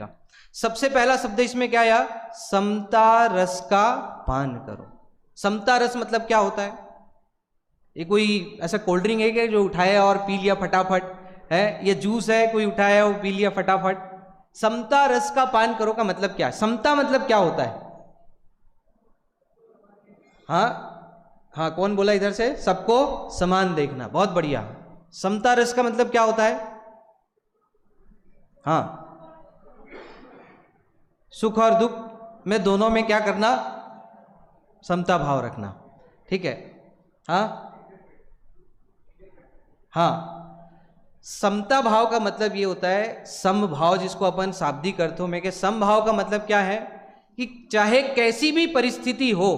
का। सबसे पहला शब्द इसमें क्या आया? समता रस का पान करो। समता रस मतलब क्या होता है? ये कोई ऐसा कोल्ड ड्रिंक है क्या जो उठाया और पी लिया फटाफट है? ये जूस है कोई उठाया वो पी लिया फटाफट? समता रस का पान करो का मतलब क्या है? समता मतलब क्या होता है? हाँ हाँ, कौन बोला इधर से? सबको समान देखना, बहुत बढ़िया। समता रस का मतलब क्या होता है? हाँ, सुख और दुख में दोनों में क्या करना? समता भाव रखना, ठीक है। हाँ हाँ, समता भाव का मतलब ये होता है, समभाव जिसको अपन शाब्दिक अर्थों में के, समभाव का मतलब क्या है कि चाहे कैसी भी परिस्थिति हो,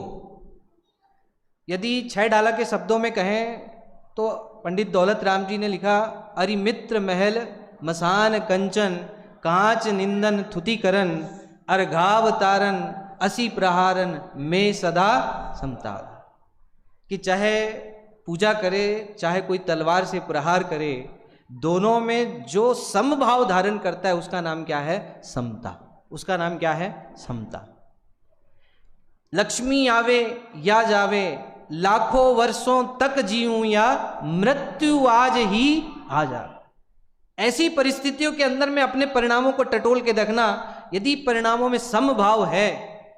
यदि 6 डाला के शब्दों में कहें तो पंडित दौलत राम जी ने लिखा, अरि मित्र महल मसान कंचन कांच निंदन थुतिकरन अर्घाव तारन असी प्रहारन में सदा समता। कि चाहे पूजा करे चाहे कोई तलवार से प्रहार करे, दोनों में जो समभाव धारण करता है उसका नाम क्या है? समता। उसका नाम क्या है? समता। लक्ष्मी आवे या जावे, लाखों वर्षों तक जीऊं या मृत्यु आज ही आ जा। ऐसी परिस्थितियों के अंदर में अपने परिणामों को टटोल के देखना। यदि परिणामों में समभाव है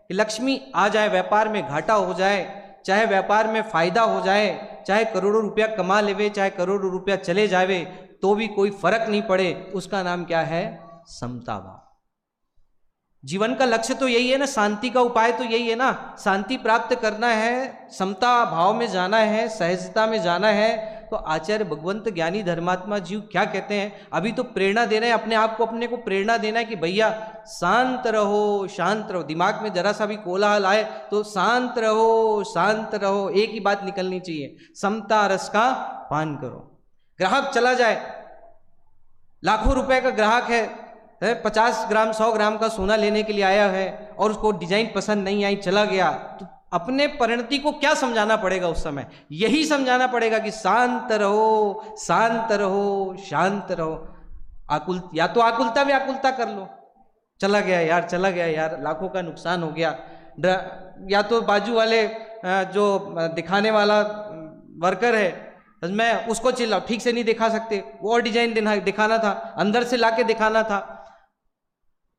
कि लक्ष्मी आ जाए, व्यापार में घाटा हो जाए, चाहे व्यापार में फायदा हो जाए, चाहे करोड़ों रुपया कमा लेवे, चाहे करोड़ों रुपया चले जावे, तो भी कोई फर्क नहीं पड़े, उसका नाम क्या है? समता भाव। जीवन का लक्ष्य तो यही है ना, शांति का उपाय तो यही है ना। शांति प्राप्त करना है, समता भाव में जाना है, सहजता में जाना है। तो आचार्य भगवंत ज्ञानी धर्मात्मा जीव क्या कहते हैं? अभी तो प्रेरणा देना है अपने आप को, अपने को प्रेरणा देना है कि भैया शांत रहो, शांत रहो। दिमाग में जरा सा भी कोलाहल आए तो शांत रहो, शांत रहो, एक ही बात निकलनी चाहिए, समता रस का पान करो। ग्राहक चला जाए, लाखों रुपए का ग्राहक है, 50 ग्राम 100 ग्राम का सोना लेने के लिए आया है और उसको डिजाइन पसंद नहीं आई, चला गया, तो अपने परिणति को क्या समझाना पड़ेगा उस समय? यही समझाना पड़ेगा कि शांत रहो, शांत रहो, शांत रहो। आकुल, या तो आकुलता व्याकुलता कर लो, चला गया यार, चला गया यार, लाखों का नुकसान हो गया। या तो बाजू वाले जो दिखाने वाला वर्कर है, मैं उसको चिल्लाओ, ठीक से नहीं दिखा सकते, वो और डिजाइन दिखाना था, अंदर से लाके दिखाना था।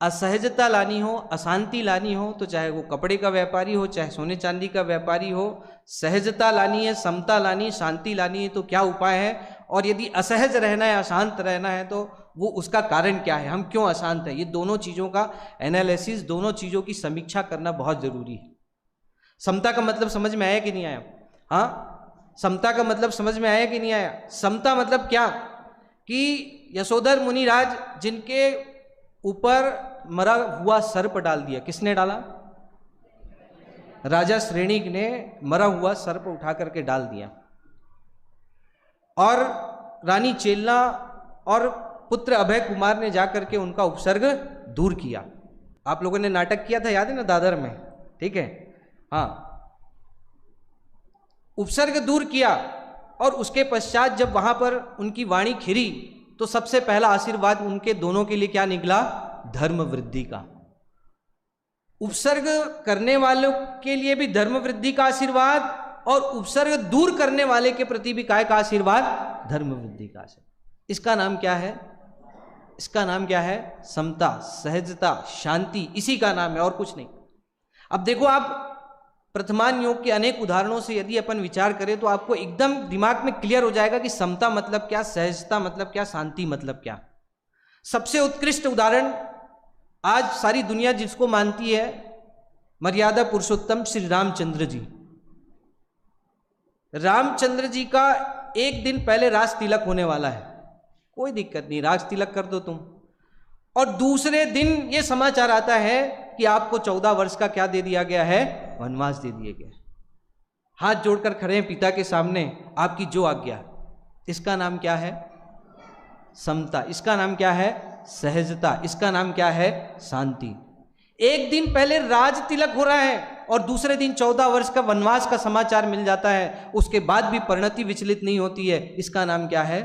असहजता लानी हो, अशांति लानी हो, तो चाहे वो कपड़े का व्यापारी हो, चाहे सोने चांदी का व्यापारी हो, सहजता लानी है, समता लानी, शांति लानी है, तो क्या उपाय है? और यदि असहज रहना है, अशांत रहना है, तो वो उसका कारण क्या है, हम क्यों अशांत है? ये दोनों चीज़ों का एनालिसिस, दोनों चीज़ों की समीक्षा करना बहुत जरूरी है। समता का मतलब समझ में आया कि नहीं आया? हाँ, समता का मतलब समझ में आया कि नहीं आया? समता मतलब क्या कि यशोधर मुनिराज जिनके ऊपर मरा हुआ सर्प डाल दिया, किसने डाला? राजा श्रेणिक ने मरा हुआ सर्प उठा करके डाल दिया, और रानी चेलना और पुत्र अभय कुमार ने जाकर के उनका उपसर्ग दूर किया। आप लोगों ने नाटक किया था, याद है ना, दादर में, ठीक है? हाँ, उपसर्ग दूर किया, और उसके पश्चात जब वहां पर उनकी वाणी खिरी तो सबसे पहला आशीर्वाद उनके दोनों के लिए क्या निकला? धर्म वृद्धि का। उपसर्ग करने वालों के लिए भी धर्म वृद्धि का आशीर्वाद, और उपसर्ग दूर करने वाले के प्रति भी काय का आशीर्वाद? धर्म वृद्धि का आशीर्वाद। इसका नाम क्या है? इसका नाम क्या है? समता, सहजता, शांति, इसी का नाम है, और कुछ नहीं। अब देखो, आप प्रथमान योग के अनेक उदाहरणों से यदि अपन विचार करें तो आपको एकदम दिमाग में क्लियर हो जाएगा कि समता मतलब क्या, सहजता मतलब क्या, शांति मतलब क्या। सबसे उत्कृष्ट उदाहरण आज सारी दुनिया जिसको मानती है, मर्यादा पुरुषोत्तम श्री रामचंद्र जी। रामचंद्र जी का एक दिन पहले राज तिलक होने वाला है, कोई दिक्कत नहीं, राज तिलक कर दो तुम। और दूसरे दिन ये समाचार आता है कि आपको 14 वर्ष का क्या दे दिया गया है? वनवास दे दिया गया। हाथ जोड़कर खड़े हैं पिता के सामने, आपकी जो आज्ञा। इसका नाम क्या है? समता। इसका नाम क्या है? सहजता। इसका नाम क्या है? शांति। एक दिन पहले राज तिलक हो रहा है और दूसरे दिन 14 वर्ष का वनवास का समाचार मिल जाता है, उसके बाद भी परिणति विचलित नहीं होती है। इसका नाम क्या है?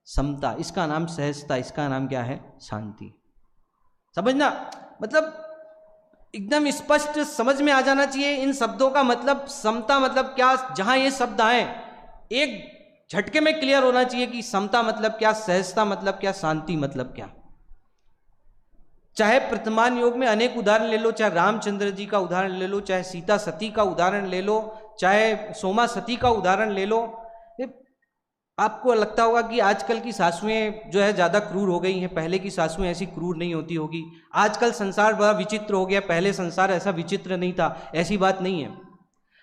समता। इसका नाम सहजता। इसका नाम क्या है? शांति। समझना, मतलब एकदम स्पष्ट समझ में आ जाना चाहिए इन शब्दों का मतलब। समता मतलब क्या, जहां ये शब्द आए एक झटके में क्लियर होना चाहिए कि समता मतलब क्या, सहजता मतलब क्या, शांति मतलब क्या। चाहे वर्तमान योग में अनेक उदाहरण ले लो, चाहे रामचंद्र जी का उदाहरण ले लो, चाहे सीता सती का उदाहरण ले लो, चाहे सोमा सती का उदाहरण ले लो। आपको लगता होगा कि आजकल की सासुएं जो है ज़्यादा क्रूर हो गई हैं, पहले की सासुएं ऐसी क्रूर नहीं होती होगी। आजकल संसार बड़ा विचित्र हो गया, पहले संसार ऐसा विचित्र नहीं था, ऐसी बात नहीं है।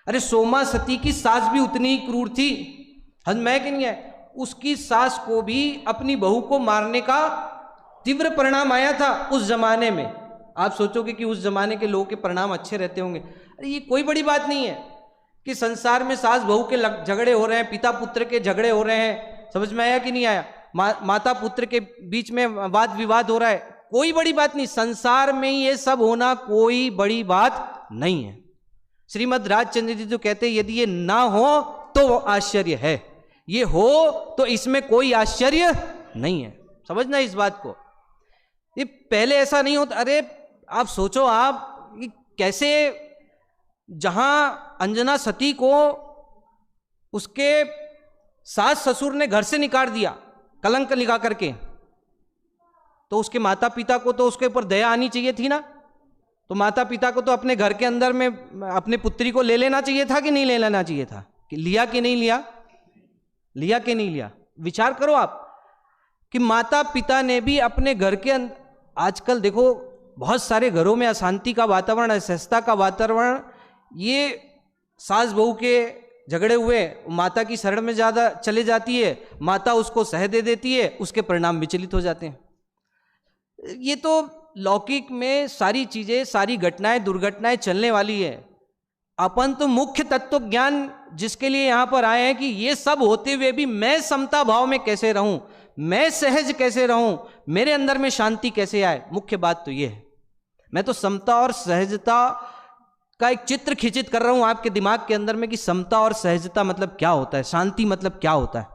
अरे सोमा सती की सास भी उतनी ही क्रूर थी, हद में कि नहीं है। उसकी सास को भी अपनी बहू को मारने का तीव्र परिणाम आया था उस जमाने में। आप सोचोगे कि उस जमाने के लोगों के परिणाम अच्छे रहते होंगे, अरे ये कोई बड़ी बात नहीं है कि संसार में सास बहू के झगड़े हो रहे हैं, पिता पुत्र के झगड़े हो रहे हैं, समझ में आया कि नहीं आया। माता पुत्र के बीच में वाद विवाद हो रहा है, कोई बड़ी बात नहीं। संसार में ये सब होना कोई बड़ी बात नहीं है। श्रीमद् राजचंद्र जी जो कहते हैं यदि ये ना हो तो आश्चर्य है, ये हो तो इसमें कोई आश्चर्य नहीं है। समझना इस बात को, ये पहले ऐसा नहीं होता। अरे आप सोचो, आप कैसे, जहां अंजना सती को उसके सास ससुर ने घर से निकाल दिया कलंक लगा करके, तो उसके माता पिता को तो उसके ऊपर दया आनी चाहिए थी ना। तो माता पिता को तो अपने घर के अंदर में अपने पुत्री को ले लेना चाहिए था कि नहीं ले लेना चाहिए था, कि लिया कि नहीं लिया, लिया कि नहीं लिया। विचार करो आप कि माता पिता ने भी अपने घर के अंदर, आजकल देखो बहुत सारे घरों में अशांति का वातावरण, असहजता का वातावरण, ये सास बहू के झगड़े हुए, माता की शरण में ज़्यादा चले जाती है, माता उसको सह दे देती है, उसके परिणाम विचलित हो जाते हैं। ये तो लौकिक में सारी चीज़ें, सारी घटनाएं दुर्घटनाएं चलने वाली है। अपन तो मुख्य तत्व ज्ञान जिसके लिए यहाँ पर आए हैं कि ये सब होते हुए भी मैं समता भाव में कैसे रहूं, मैं सहज कैसे रहूं, मेरे अंदर में शांति कैसे आए। मुख्य बात तो ये है। मैं तो समता और सहजता का एक चित्र खिंचित कर रहा हूं आपके दिमाग के अंदर में कि समता और सहजता मतलब क्या होता है, शांति मतलब क्या होता है।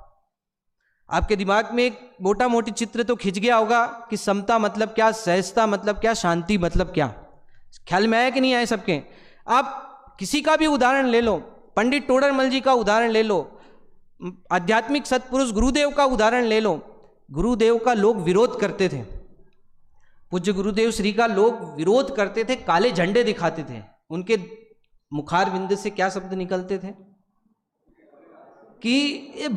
आपके दिमाग में एक मोटा मोटी चित्र तो खिंच गया होगा कि समता मतलब क्या, सहजता मतलब क्या, शांति मतलब क्या। ख्याल में आया कि नहीं आए सबके। आप किसी का भी उदाहरण ले लो, पंडित टोडरमल जी का उदाहरण ले लो, आध्यात्मिक सत्पुरुष गुरुदेव का उदाहरण ले लो। गुरुदेव का लोग विरोध करते थे, पूज्य गुरुदेव श्री का लोग विरोध करते थे, काले झंडे दिखाते थे। उनके मुखार बिंद से क्या शब्द निकलते थे कि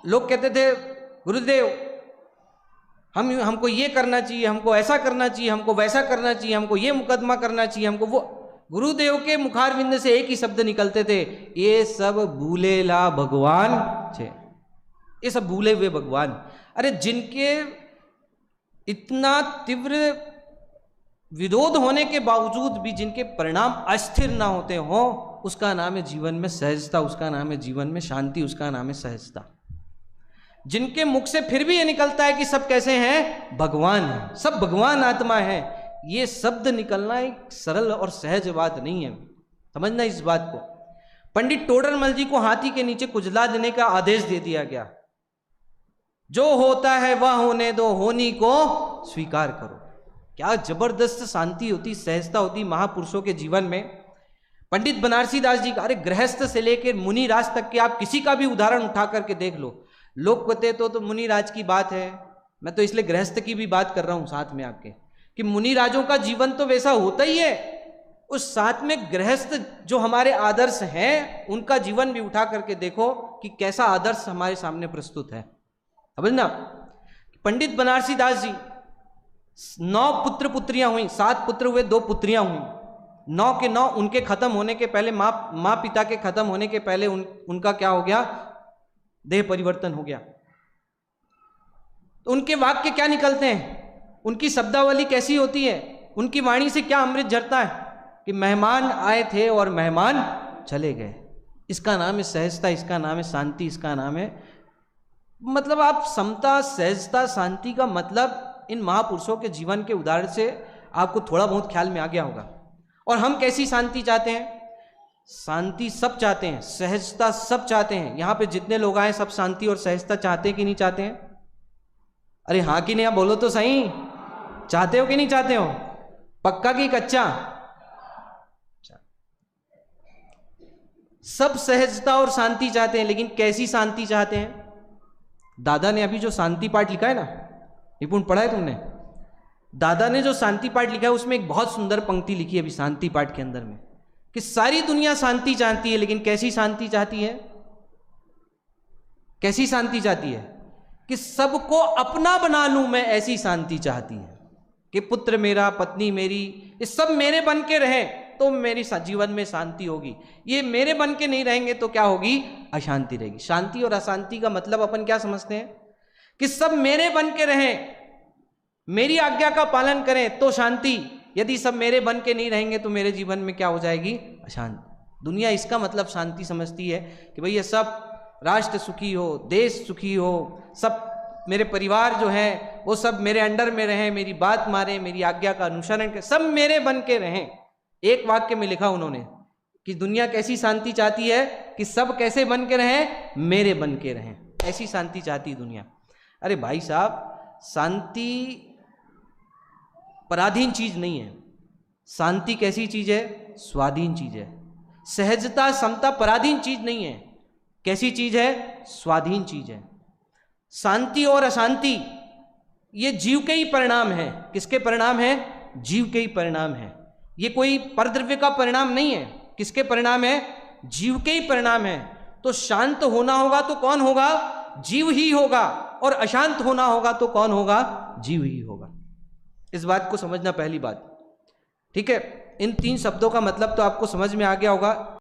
लोग कहते थे गुरुदेव हमको ये करना चाहिए, हमको ऐसा करना चाहिए, हमको वैसा करना चाहिए, हमको ये मुकदमा करना चाहिए, हमको वो। गुरुदेव के मुखार बिंद से एक ही शब्द निकलते थे, ये सब भूलेला भगवान छे, ये सब भूले हुए भगवान। अरे जिनके इतना तीव्र विरोध होने के बावजूद भी जिनके परिणाम अस्थिर ना होते हो, उसका नाम है जीवन में सहजता, उसका नाम है जीवन में शांति, उसका नाम है सहजता। जिनके मुख से फिर भी ये निकलता है कि सब कैसे हैं, भगवान है, सब भगवान आत्मा है, ये शब्द निकलना एक सरल और सहज बात नहीं है। समझना इस बात को। पंडित टोडरमल जी को हाथी के नीचे कुचला देने का आदेश दे दिया गया। जो होता है वह होने दो, होनी को स्वीकार करो। क्या जबरदस्त शांति होती, सहजता होती महापुरुषों के जीवन में। पंडित बनारसी दास जी का, अरे गृहस्थ से लेकर मुनि राज तक के आप किसी का भी उदाहरण उठा करके देख लो। लोग कहते तो मुनि राज की बात है, मैं तो इसलिए गृहस्थ की भी बात कर रहा हूं साथ में आपके, कि मुनि राजों का जीवन तो वैसा होता ही है, उस साथ में गृहस्थ जो हमारे आदर्श हैं उनका जीवन भी उठा करके देखो कि कैसा आदर्श हमारे सामने प्रस्तुत है। समझना, पंडित बनारसी दास जी 9 पुत्र पुत्रियां हुई, 7 पुत्र हुए, 2 पुत्रियां हुई। 9 के 9 उनके खत्म होने के पहले, माँ पिता के खत्म होने के पहले उनका क्या हो गया, देह परिवर्तन हो गया। तो उनके वाक्य क्या निकलते हैं, उनकी शब्दावली कैसी होती है, उनकी वाणी से क्या अमृत झरता है कि मेहमान आए थे और मेहमान चले गए। इसका नाम है सहजता, इसका नाम है शांति, इसका नाम है, मतलब आप समता, सहजता, शांति का मतलब इन महापुरुषों के जीवन के उदाहरण से आपको थोड़ा बहुत ख्याल में आ गया होगा। और हम कैसी शांति चाहते हैं, शांति सब चाहते हैं, सहजता सब चाहते हैं। यहाँ पे जितने लोग आए सब शांति और सहजता चाहते हैं कि नहीं चाहते हैं? अरे हाँ कि नहीं, आप बोलो तो सही। चाहते हो कि नहीं चाहते हो? पक्का कि कच्चा? सब सहजता और शांति चाहते हैं, लेकिन कैसी शांति चाहते हैं? दादा ने अभी जो शांति पाठ लिखा है ना, निपुण पढ़ा है तुमने? दादा ने जो शांति पाठ लिखा है उसमें एक बहुत सुंदर पंक्ति लिखी है अभी शांति पाठ के अंदर में, कि सारी दुनिया शांति चाहती है, लेकिन कैसी शांति चाहती है? कैसी शांति चाहती है? कि सबको अपना बना लूं मैं, ऐसी शांति चाहती है। कि पुत्र मेरा, पत्नी मेरी, ये सब मेरे बन के रहे तो मेरी जीवन में शांति होगी। ये मेरे बन के नहीं रहेंगे तो क्या होगी? अशांति रहेगी। शांति और अशांति का मतलब अपन क्या समझते हैं? कि सब मेरे बन के रहें, मेरी आज्ञा का पालन करें तो शांति, यदि सब मेरे बन के नहीं रहेंगे तो मेरे जीवन में क्या हो जाएगी? अशांति। दुनिया इसका मतलब शांति समझती है कि भैया सब राष्ट्र सुखी हो, देश सुखी हो, सब मेरे परिवार जो है वो सब मेरे अंडर में रहें, मेरी बात मारें, मेरी आज्ञा का अनुसरण करें, सब मेरे बन के रहें। एक वाक्य में लिखा उन्होंने कि दुनिया कैसी शांति चाहती है? कि सब कैसे बन के रहें? मेरे बन के रहें। ऐसी शांति चाहती है दुनिया। अरे भाई साहब, शांति पराधीन चीज नहीं है। शांति कैसी चीज है? स्वाधीन चीज है। सहजता, समता पराधीन चीज नहीं है। कैसी चीज है? स्वाधीन चीज है। शांति और अशांति ये जीव के ही परिणाम है। किसके परिणाम है? जीव के ही परिणाम है। ये कोई परद्रव्य का परिणाम नहीं है। किसके परिणाम है? जीव के ही परिणाम है। तो शांत होना होगा तो कौन होगा? जीव ही होगा। और अशांत होना होगा तो कौन होगा? जीव ही होगा। इस बात को समझना पहली बात, ठीक है। इन तीन शब्दों का मतलब तो आपको समझ में आ गया होगा।